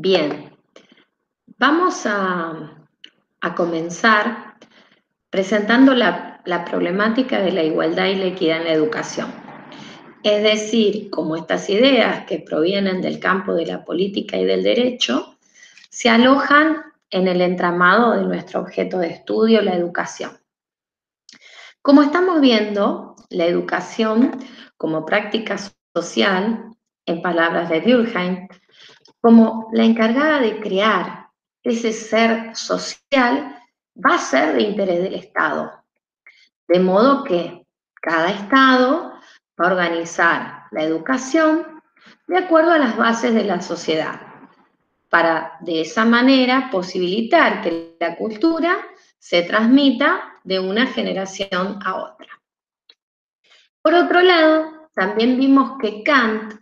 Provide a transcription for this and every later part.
Bien, vamos a comenzar presentando la problemática de la igualdad y la equidad en la educación. Es decir, cómo estas ideas que provienen del campo de la política y del derecho se alojan en el entramado de nuestro objeto de estudio, la educación. Como estamos viendo, la educación como práctica social, en palabras de Durkheim, como la encargada de crear ese ser social, va a ser de interés del Estado. De modo que cada Estado va a organizar la educación de acuerdo a las bases de la sociedad, para de esa manera posibilitar que la cultura se transmita de una generación a otra. Por otro lado, también vimos que Kant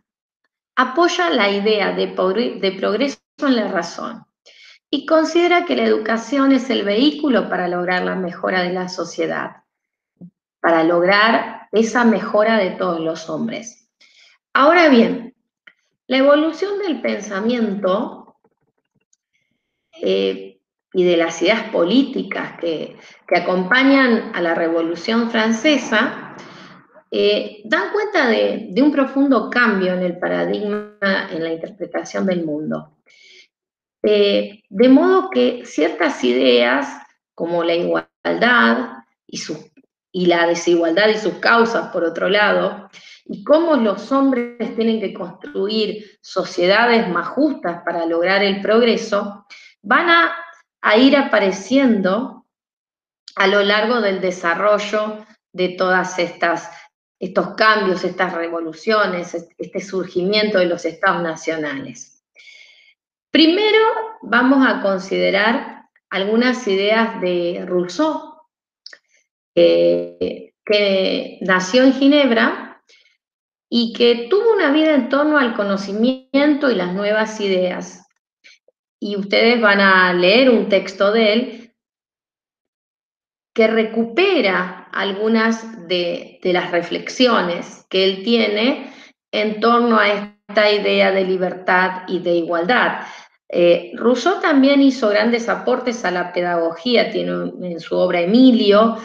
apoya la idea de progreso en la razón y considera que la educación es el vehículo para lograr la mejora de la sociedad, para lograr esa mejora de todos los hombres. Ahora bien, la evolución del pensamiento y de las ideas políticas que acompañan a la Revolución Francesa dan cuenta de un profundo cambio en el paradigma en la interpretación del mundo. De modo que ciertas ideas, como la igualdad y la desigualdad y sus causas, por otro lado, y cómo los hombres tienen que construir sociedades más justas para lograr el progreso, van a ir apareciendo a lo largo del desarrollo de todas estos cambios, estas revoluciones, este surgimiento de los estados nacionales. Primero vamos a considerar algunas ideas de Rousseau, que nació en Ginebra y que tuvo una vida en torno al conocimiento y las nuevas ideas. Y ustedes van a leer un texto de él que recupera algunas de las reflexiones que él tiene en torno a esta idea de libertad y de igualdad. Rousseau también hizo grandes aportes a la pedagogía, tiene en su obra Emilio,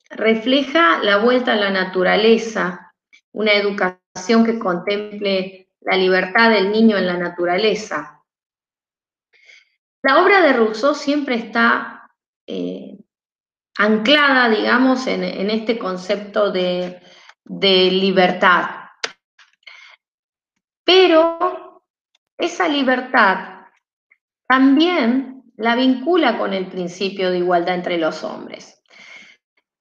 refleja la vuelta a la naturaleza, una educación que contemple la libertad del niño en la naturaleza. La obra de Rousseau siempre está anclada, digamos, en este concepto de libertad. Pero esa libertad también la vincula con el principio de igualdad entre los hombres.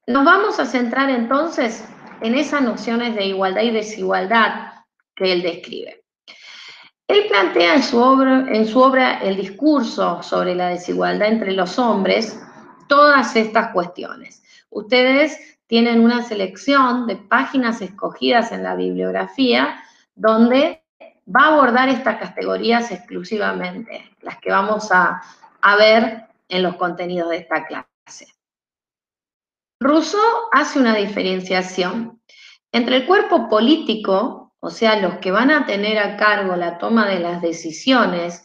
Nos vamos a centrar entonces en esas nociones de igualdad y desigualdad que él describe. Él plantea en su obra El discurso sobre la desigualdad entre los hombres todas estas cuestiones. Ustedes tienen una selección de páginas escogidas en la bibliografía donde va a abordar estas categorías exclusivamente, las que vamos a ver en los contenidos de esta clase. Rousseau hace una diferenciación entre el cuerpo político, o sea, los que van a tener a cargo la toma de las decisiones,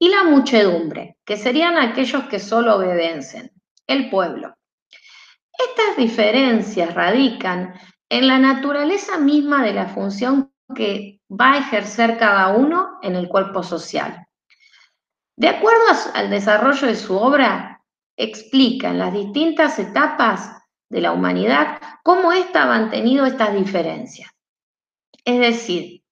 y la muchedumbre, que serían aquellos que solo obedecen, el pueblo. Estas diferencias radican en la naturaleza misma de la función que va a ejercer cada uno en el cuerpo social. De acuerdo al desarrollo de su obra, explica en las distintas etapas de la humanidad cómo éstas han tenido estas diferencias. Es decir,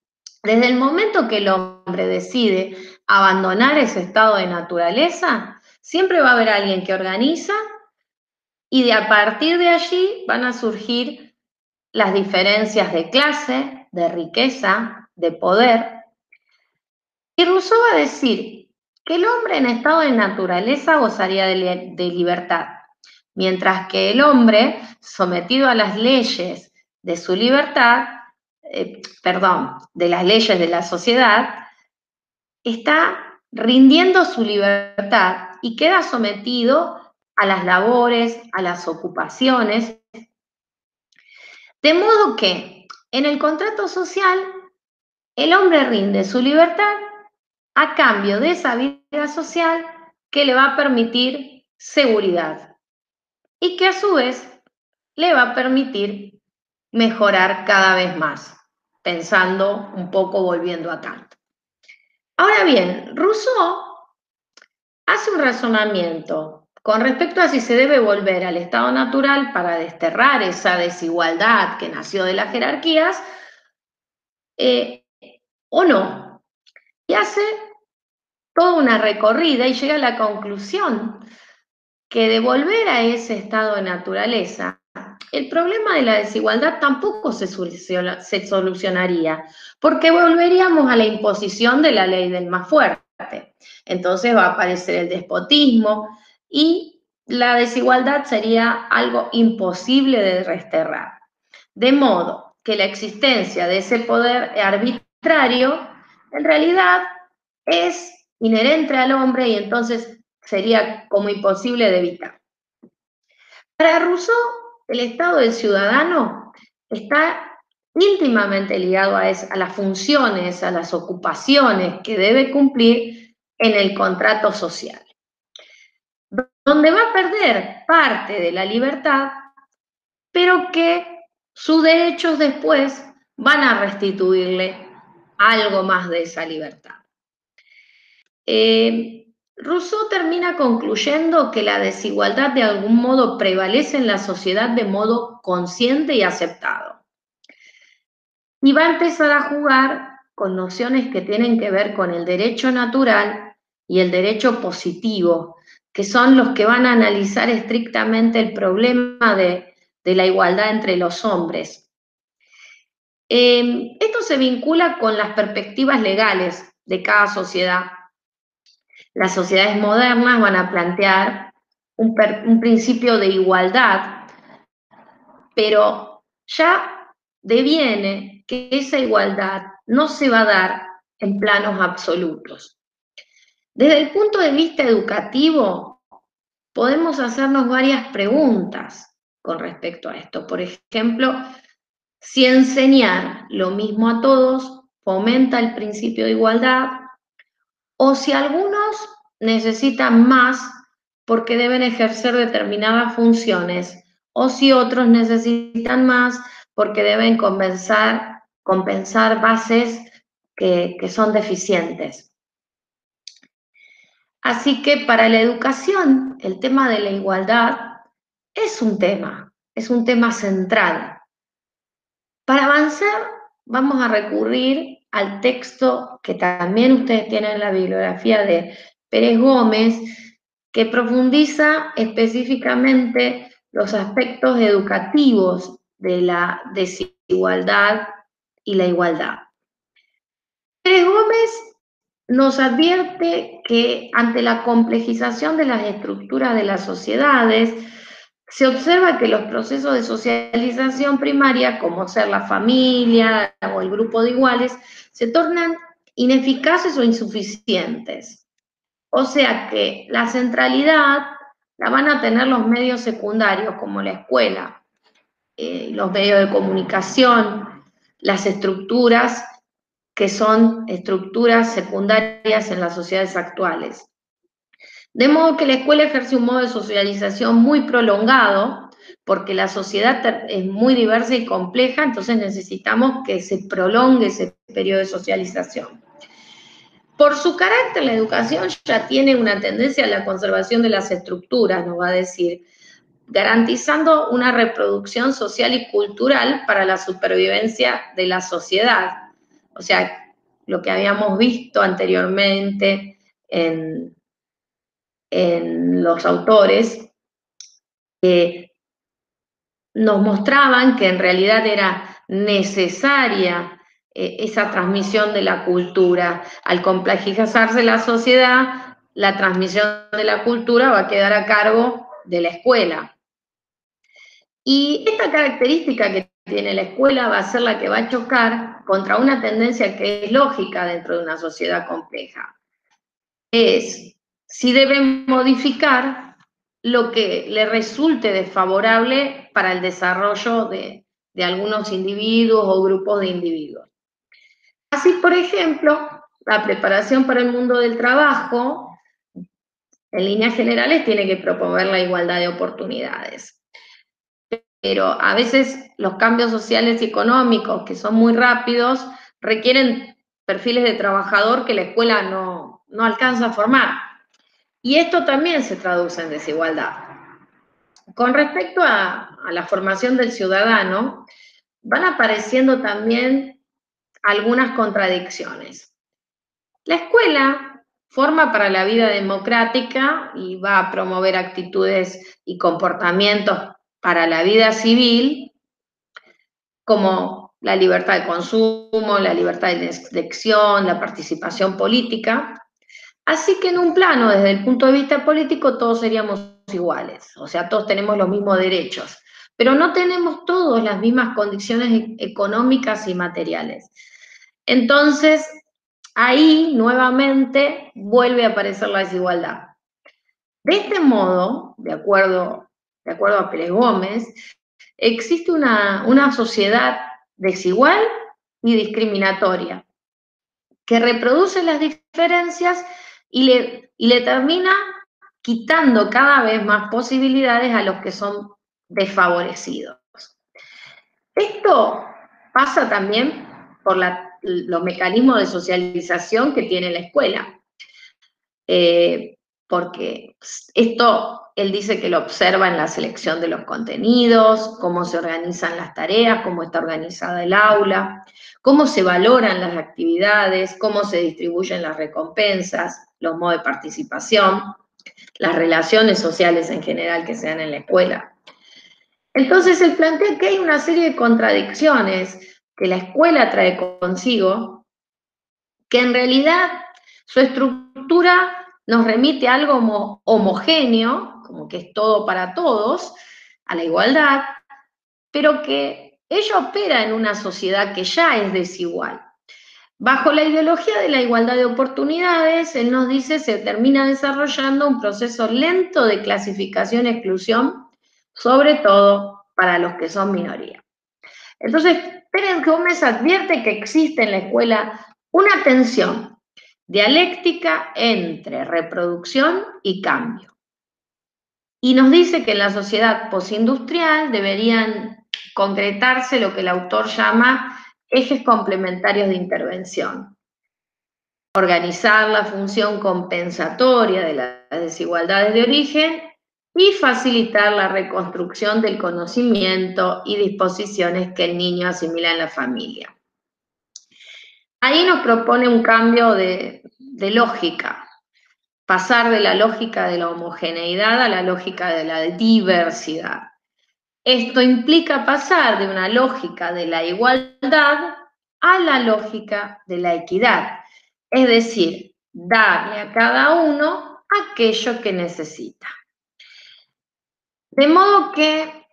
desde el momento que el hombre decide abandonar ese estado de naturaleza, siempre va a haber alguien que organiza y a partir de allí van a surgir las diferencias de clase, de riqueza, de poder. Y Rousseau va a decir que el hombre en estado de naturaleza gozaría de libertad, mientras que el hombre, sometido a las leyes de su libertad, de las leyes de la sociedad, está rindiendo su libertad y queda sometido a las labores, a las ocupaciones. De modo que en el contrato social, el hombre rinde su libertad a cambio de esa vida social que le va a permitir seguridad y que a su vez le va a permitir mejorar cada vez más, pensando un poco volviendo a Kant. Ahora bien, Rousseau hace un razonamiento con respecto a si se debe volver al estado natural para desterrar esa desigualdad que nació de las jerarquías o no. Y hace toda una recorrida y llega a la conclusión que de volver a ese estado de naturaleza, el problema de la desigualdad tampoco se solucionaría, porque volveríamos a la imposición de la ley del más fuerte. Entonces va a aparecer el despotismo y la desigualdad sería algo imposible de desterrar. De modo que la existencia de ese poder arbitrario en realidad es inherente al hombre y entonces sería como imposible de evitar. Para Rousseau, el estado del ciudadano está íntimamente ligado a las funciones, a las ocupaciones que debe cumplir en el contrato social, donde va a perder parte de la libertad, pero que sus derechos después van a restituirle algo más de esa libertad. Rousseau termina concluyendo que la desigualdad de algún modo prevalece en la sociedad de modo consciente y aceptado. Y va a empezar a jugar con nociones que tienen que ver con el derecho natural y el derecho positivo, que son los que van a analizar estrictamente el problema de la igualdad entre los hombres. Esto se vincula con las perspectivas legales de cada sociedad. Las sociedades modernas van a plantear un principio de igualdad, pero ya deviene que esa igualdad no se va a dar en planos absolutos. Desde el punto de vista educativo, podemos hacernos varias preguntas con respecto a esto. Por ejemplo, si enseñar lo mismo a todos fomenta el principio de igualdad, o si algunos necesitan más porque deben ejercer determinadas funciones, o si otros necesitan más porque deben compensar bases que son deficientes. Así que para la educación, el tema de la igualdad es un tema central. Para avanzar, vamos a recurrir al texto que también ustedes tienen en la bibliografía de Pérez Gómez, que profundiza específicamente los aspectos educativos de la desigualdad y la igualdad. Pérez Gómez nos advierte que ante la complejización de las estructuras de las sociedades, se observa que los procesos de socialización primaria, como ser la familia o el grupo de iguales, se tornan ineficaces o insuficientes. O sea que la centralidad la van a tener los medios secundarios, como la escuela, los medios de comunicación, las estructuras que son estructuras secundarias en las sociedades actuales. De modo que la escuela ejerce un modo de socialización muy prolongado, porque la sociedad es muy diversa y compleja, entonces necesitamos que se prolongue ese periodo de socialización. Por su carácter, la educación ya tiene una tendencia a la conservación de las estructuras, nos va a decir, garantizando una reproducción social y cultural para la supervivencia de la sociedad. O sea, lo que habíamos visto anteriormente en los autores, nos mostraban que en realidad era necesaria esa transmisión de la cultura. Al complejizarse la sociedad, la transmisión de la cultura va a quedar a cargo de la escuela. Y esta característica que tiene la escuela va a ser la que va a chocar contra una tendencia que es lógica dentro de una sociedad compleja. Es si deben modificar lo que le resulte desfavorable para el desarrollo de algunos individuos o grupos de individuos. Así, por ejemplo, la preparación para el mundo del trabajo, en líneas generales, tiene que promover la igualdad de oportunidades. Pero a veces los cambios sociales y económicos, que son muy rápidos, requieren perfiles de trabajador que la escuela no alcanza a formar. Y esto también se traduce en desigualdad. Con respecto a la formación del ciudadano, van apareciendo también algunas contradicciones. La escuela forma para la vida democrática y va a promover actitudes y comportamientos para la vida civil, como la libertad de consumo, la libertad de elección, la participación política. Así que en un plano, desde el punto de vista político, todos seríamos iguales, o sea, todos tenemos los mismos derechos, pero no tenemos todos las mismas condiciones económicas y materiales. Entonces, ahí nuevamente vuelve a aparecer la desigualdad. De este modo, de acuerdo a Pérez Gómez, existe una sociedad desigual y discriminatoria, que reproduce las diferencias y le termina quitando cada vez más posibilidades a los que son desfavorecidos. Esto pasa también por los mecanismos de socialización que tiene la escuela, porque esto él dice que lo observa en la selección de los contenidos, cómo se organizan las tareas, cómo está organizada el aula, cómo se valoran las actividades, cómo se distribuyen las recompensas, los modos de participación, las relaciones sociales en general que se dan en la escuela. Entonces él plantea que hay una serie de contradicciones que la escuela trae consigo, que en realidad su estructura nos remite a algo homogéneo, como que es todo para todos, a la igualdad, pero que ella opera en una sociedad que ya es desigual. Bajo la ideología de la igualdad de oportunidades, él nos dice, se termina desarrollando un proceso lento de clasificación y exclusión, sobre todo para los que son minoría. Entonces, Pérez Gómez advierte que existe en la escuela una tensión dialéctica entre reproducción y cambio. Y nos dice que en la sociedad postindustrial deberían concretarse lo que el autor llama ejes complementarios de intervención. Organizar la función compensatoria de las desigualdades de origen y facilitar la reconstrucción del conocimiento y disposiciones que el niño asimila en la familia. Ahí nos propone un cambio de lógica, pasar de la lógica de la homogeneidad a la lógica de la diversidad. Esto implica pasar de una lógica de la igualdad a la lógica de la equidad, es decir, darle a cada uno aquello que necesita. De modo que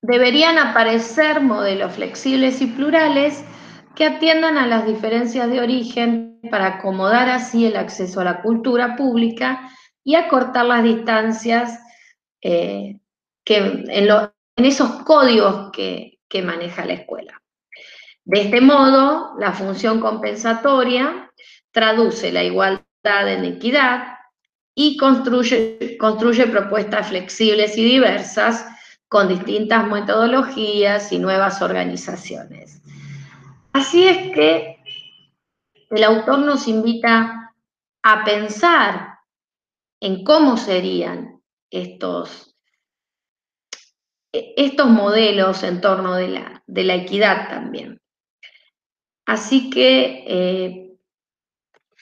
deberían aparecer modelos flexibles y plurales que atiendan a las diferencias de origen para acomodar así el acceso a la cultura pública y acortar las distancias que en esos códigos que maneja la escuela. De este modo, la función compensatoria traduce la igualdad en equidad y construye propuestas flexibles y diversas con distintas metodologías y nuevas organizaciones. Así es que el autor nos invita a pensar en cómo serían estos modelos en torno de la equidad también. Así que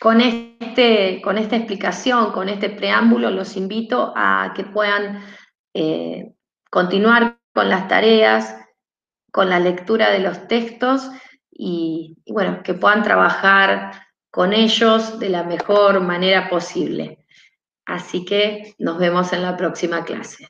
con esta explicación, con este preámbulo, los invito a que puedan continuar con las tareas, con la lectura de los textos y bueno, que puedan trabajar con ellos de la mejor manera posible. Así que nos vemos en la próxima clase.